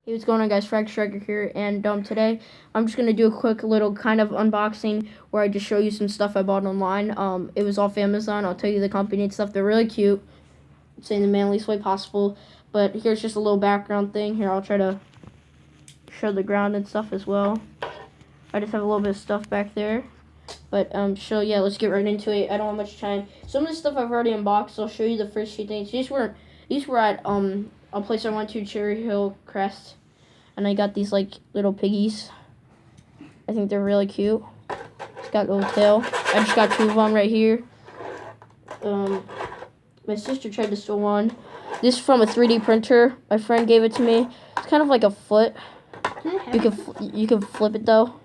Hey, what's going on, guys? Frag Striker here, and today I'm just gonna do a quick little kind of unboxing where I just show you some stuff I bought online. It was off Amazon. I'll tell you the company and stuff. They're really cute. I'm saying the manliest way possible. But here's just a little background thing. Here, I'll try to show the ground and stuff as well. I just have a little bit of stuff back there. But so yeah, let's get right into it. I don't have much time. Some of the stuff I've already unboxed. I'll show you the first few things. These were at a place I went to, Cherry Hill Crest. And I got these like little piggies. I think they're really cute. It's got a little tail. I just got two of them right here. My sister tried to steal one. This is from a 3D printer. My friend gave it to me. It's kind of like a foot. You can flip it though.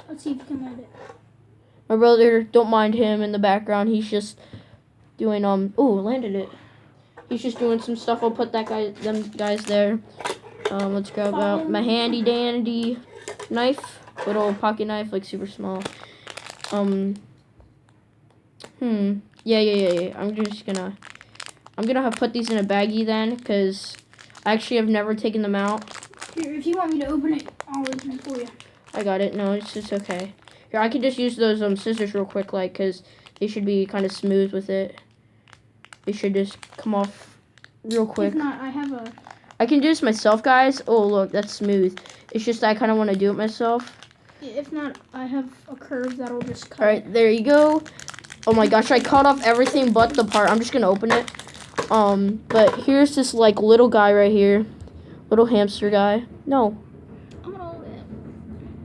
Let's see if you can land it. My brother, don't mind him in the background. He's just doing landed it. He's just doing some stuff. I'll put them guys there. Let's grab out my handy dandy knife, little pocket knife, like super small. Yeah. I'm gonna have put these in a baggie then, because I actually have never taken them out. Here, if you want me to open it, I'll open it for you. I got it. No, it's okay. Here, I can just use those scissors real quick, like, because they should be kind of smooth with it. They should just come off real quick. If not, I can do this myself, guys. Oh, look, that's smooth. It's just I kind of want to do it myself. If not, I have a curve that'll just cut. All right, there you go. Oh my gosh, I cut off everything but the part. I'm just gonna open it. But here's this like little guy right here, little hamster guy. No, I'm gonna hold it.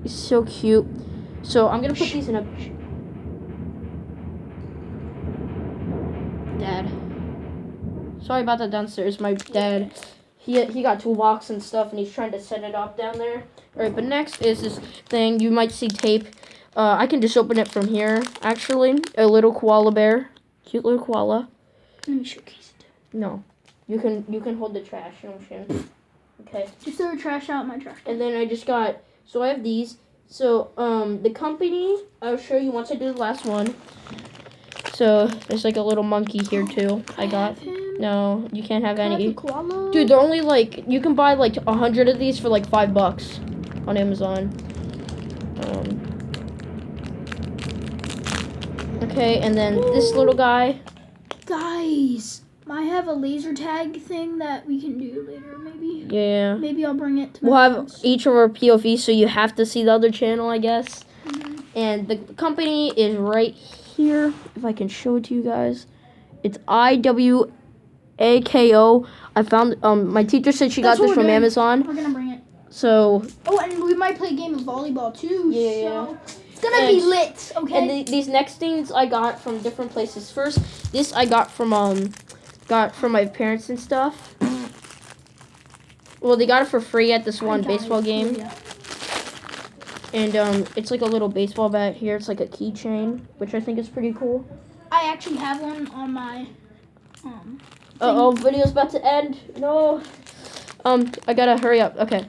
he's so cute. So I'm gonna put these in a. Dad. Sorry about that downstairs. My dad. He got toolbox and stuff, and he's trying to set it up down there. All right, but next is this thing. You might see tape. I can just open it from here, actually. A little koala bear. Cute little koala. Let me showcase it. No. You can hold the trash. You know what I'm saying? Okay. Just throw the trash out my trash. And then I just got... So I have these. So, the company... I'll show you once I do the last one. So, there's like a little monkey here, too. I got... No, you can't have any. Dude, they're only like, you can buy like 100 of these for like $5 on Amazon. Okay, and then this little guy. Guys, I have a laser tag thing that we can do later, maybe. Yeah. Maybe I'll bring it to We'll have house. each of our POVs, so you have to see the other channel, I guess. Mm-hmm. And the company is right here. If I can show it to you guys. It's IWAKO. I found my teacher said she got this from Amazon. We're gonna bring it. So And we might play a game of volleyball too. Yeah. So it's gonna be lit, okay? And these next things I got from different places. First, this I got from my parents and stuff. Well, they got it for free at this one baseball game. Yeah. And it's like a little baseball bat here. It's like a keychain, which I think is pretty cool. I actually have one on my Video's about to end. No. I gotta hurry up. Okay.